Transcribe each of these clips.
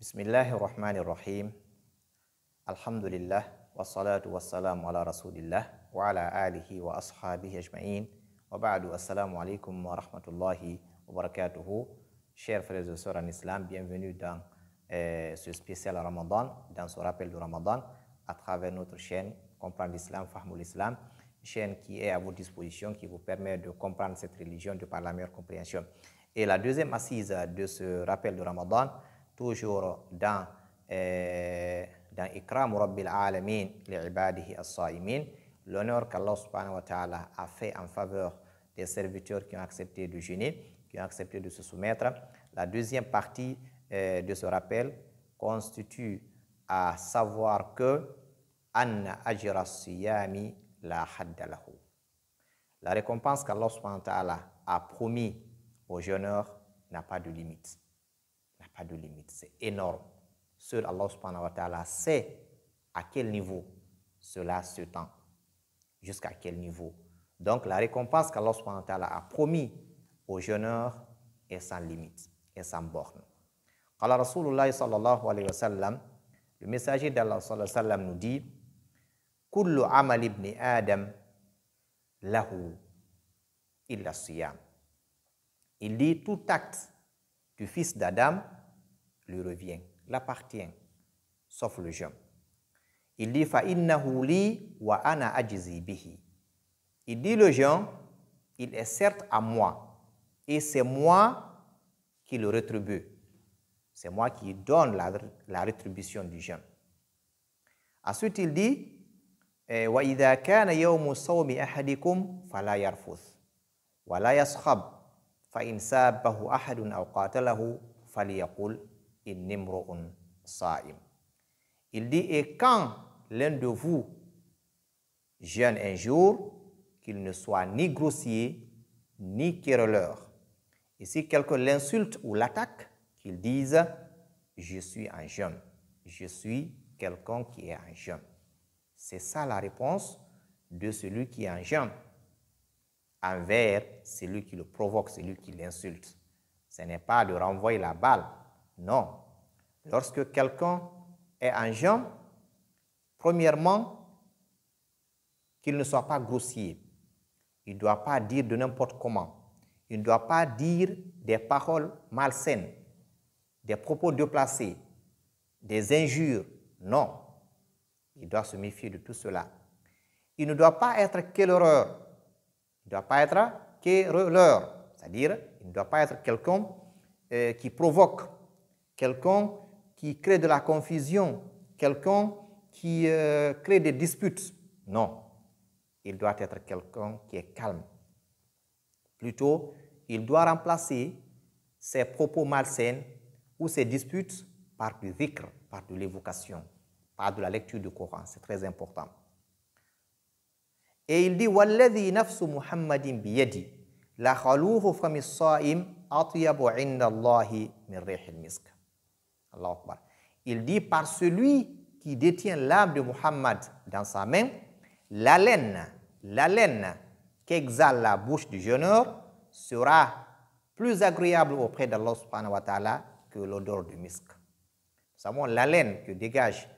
Bismillahirrahmanirrahim. Alhamdulillah. Wassalatu wassalamu ala rasulillah wa ala alihi wa ashabihi ajma'in. Wa ba'du, assalamu alaikum wa rahmatullahi wa barakatuhu. Chers frères et sœurs en islam, bienvenue dans ce spécial Ramadan, dans ce rappel de Ramadan, à travers notre chaîne Comprendre l'Islam, Fahmoul l'Islam, chaîne qui est à votre disposition, qui vous permet de comprendre cette religion de par la meilleure compréhension. Et la deuxième assise de ce rappel de Ramadan, toujours dans Ikram Rabbil Alamin li'ibadihi as-sa'imin, l'honneur qu'Allah subhanahu wa ta'ala a fait en faveur des serviteurs qui ont accepté de jeûner, qui ont accepté de se soumettre. La deuxième partie de ce rappel constitue à savoir que anna ajra as-siyami la hadda lahu. La récompense qu'Allah subhanahu wa ta'ala a promis aux jeûneurs n'a pas de limite. N'a pas de limite, c'est énorme. Seul Allah subhanahu wa ta'ala sait à quel niveau cela se tend, jusqu'à quel niveau. Donc la récompense qu'Allah subhanahu wa ta'ala a promis aux jeûneurs est sans limite, est sans borne. Qala Rasulullah sallallahu alayhi wa sallam, le messager d'Allah sallallahu alayhi wa sallam nous dit: Kullu amal ibn Adam lahu illa siyam. Il dit: tout acte du fils d'Adam lui revient, l'appartient, sauf le jeûne. Il dit: fa innahu li wa ana ajzi bihi. Il dit: le jeûne, il est certes à moi, et c'est moi qui le rétribue. C'est moi qui donne la rétribution du jeûne. Ensuite, il dit: wa idha kana yawmu sawmi ahadikum fala yarfuth wa la yaskhab fa in sabahu ahadun aw qatalahu falyaqul inni imru'un sa'im. Il dit: et quand l'un de vous jeûne un jour, qu'il ne soit ni grossier ni querelleur. Et si quelqu'un l'insulte ou l'attaque, qu'il dise: je suis en jeûne, je suis quelqu'un qui est en jeûne. C'est ça la réponse de celui qui est en jeûne envers celui qui le provoque, celui qui l'insulte. Ce n'est pas de renvoyer la balle, non. Lorsque quelqu'un est en jeûne, premièrement, qu'il ne soit pas grossier. Il ne doit pas dire de n'importe comment. Il ne doit pas dire des paroles malsaines, des propos déplacés, des injures. Non. Il doit se méfier de tout cela. Il ne doit pas être querelleur. Il ne doit pas être querelleur. C'est-à-dire, il ne doit pas être quelqu'un qui provoque, quelqu'un qui crée de la confusion, quelqu'un qui crée des disputes. Non. Il doit être quelqu'un qui est calme. Plutôt, il doit remplacer ses propos malsains ou ses disputes par du dhikr, par de l'évocation, par de la lecture du Coran. C'est très important. Et il dit: Walladhi nafsu Muhammadin biyadi la khaluhu famis sa'im atyabu inda Allahi min rihil misk. Allahu Akbar. Il dit: par celui qui détient l'âme de Muhammad dans sa main, l'haleine qu'exhale la bouche du jeûneur sera plus agréable auprès d'Allah subhanahu wa ta'ala que l'odeur du misk. Nous savons, l'haleine que dégage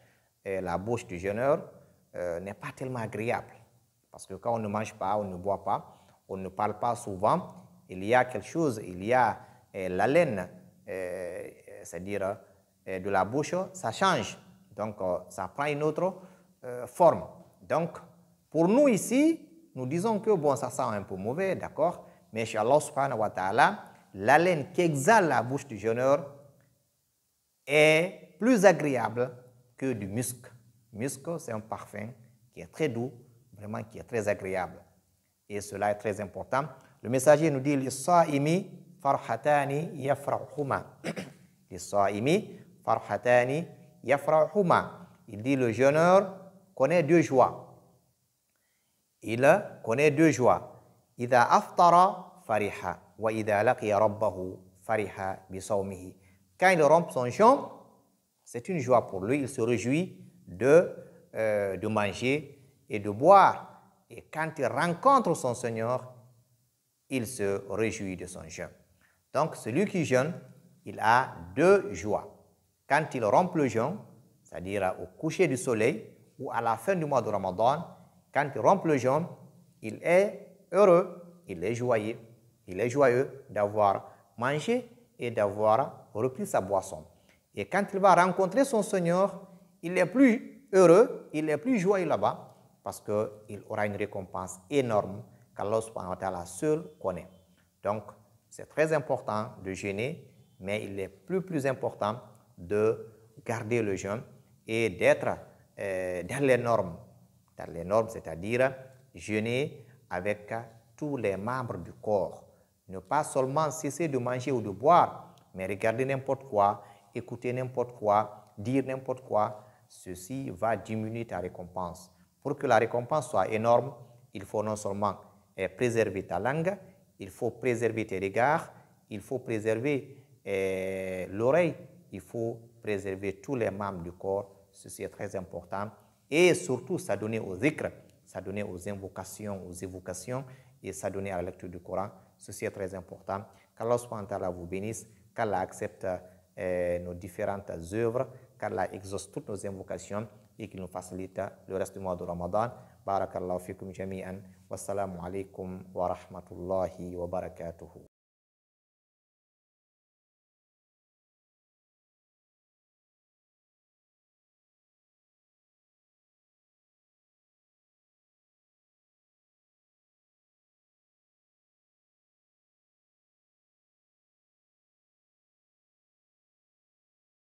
la bouche du jeûneur n'est pas tellement agréable. Parce que quand on ne mange pas, on ne boit pas, on ne parle pas souvent, il y a quelque chose, il y a l'haleine, c'est-à-dire de la bouche, ça change. Donc, ça prend une autre forme. Donc, pour nous ici, nous disons que bon, ça sent un peu mauvais, d'accord, mais chez Allah subhanahu wa ta'ala, l'haleine qui exhale la bouche du jeûneur est plus agréable que du musc. Musc, c'est un parfum qui est très doux, vraiment qui est très agréable. Et cela est très important. Le messager nous dit: Lis-sa'imi farhatani yafrahuma. Lis-sa'imi farhatani yafrahuma. Il dit: le jeûneur connaît deux joies. Il connaît deux joies. Idha aftara fariha wa idha laqiya rabbahu fariha bi sawmihi. Quand il rompt son jeûne, c'est une joie pour lui. Il se réjouit de manger et de boire. Et quand il rencontre son Seigneur, il se réjouit de son jeûne. Donc, celui qui jeûne, il a deux joies. quand il rompt le jeûne, c'est-à-dire au coucher du soleil ou à la fin du mois de Ramadan, quand il rompt le jeûne, il est heureux, il est joyeux d'avoir mangé et d'avoir repris sa boisson. Et quand il va rencontrer son Seigneur, il est plus heureux, il est plus joyeux là-bas parce qu'il aura une récompense énorme qu'Allah subhanahu wa ta'ala seul connaît. Donc, c'est très important de jeûner, mais il est plus important de garder le jeûne et d'être dans les normes. Dans les normes, c'est-à-dire jeûner avec tous les membres du corps. Ne pas seulement cesser de manger ou de boire, mais regarder n'importe quoi, écouter n'importe quoi, dire n'importe quoi. Ceci va diminuer ta récompense. Pour que la récompense soit énorme, il faut non seulement préserver ta langue, il faut préserver tes regards, il faut préserver l'oreille, il faut préserver tous les membres du corps. Ceci est très important. Et surtout, s'adonner aux dhikr, s'adonner aux invocations, aux évocations et s'adonner à la lecture du Coran. Ceci est très important. Qu'Allah subhanahu wa ta'ala vous bénisse, qu'Allah accepte nos différentes œuvres, qu'Allah exauce toutes nos invocations et qu'il nous facilite le reste du mois de Ramadan. Barakallahu fikum jami'an. Wassalamu alaikum wa rahmatullahi wa barakatuhu.